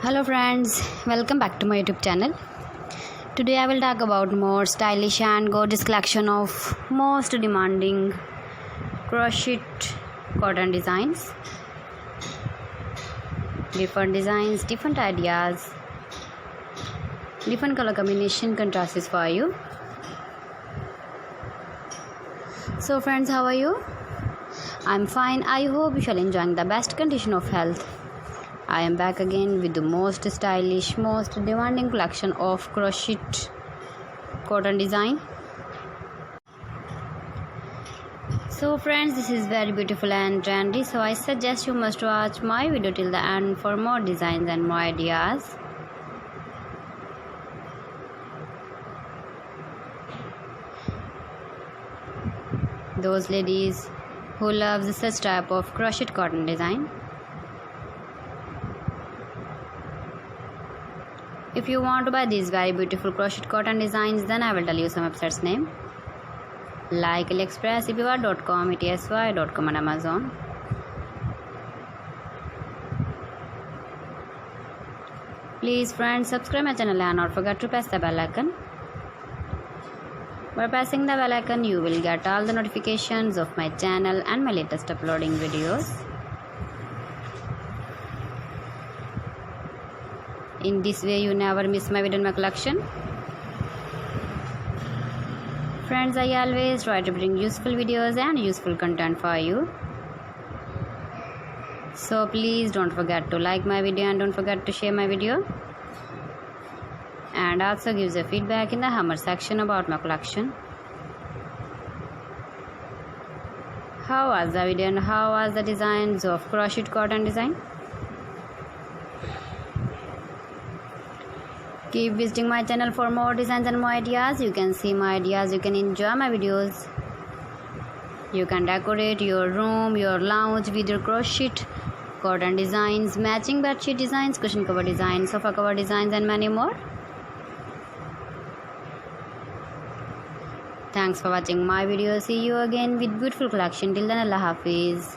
Hello friends, welcome back to my YouTube channel. Today I will talk about more stylish and gorgeous collection of most demanding crochet cotton designs. Different designs, different ideas, different color combination contrasts for you. So friends, how are you? I'm fine. I hope you shall enjoying the best condition of health. I am back again with the most stylish, most demanding collection of crochet cotton design. So friends, this is very beautiful and trendy, so I suggest you must watch my video till the end for more designs and more ideas. Those ladies who love such type of crochet cotton design. If you want to buy these very beautiful crochet cotton designs, then I will tell you some websites name like AliExpress, eBay.com, etsy.com and Amazon. Please friends, subscribe my channel and not forget to press the bell icon. By pressing the bell icon, you will get all the notifications of my channel and my latest uploading videos. In this way, you never miss my video in my collection. Friends, I always try to bring useful videos and useful content for you. So please don't forget to like my video and don't forget to share my video. And also give the feedback in the comment section about my collection. How was the video and how was the designs of crochet cotton design? Keep visiting my channel for more designs and more ideas. You can see my ideas, you can enjoy my videos. You can decorate your room, your lounge with your crochet cotton designs, matching bedsheet designs, cushion cover designs, sofa cover designs and many more. Thanks for watching my video. See you again with beautiful collection. Till then, Allah Hafiz.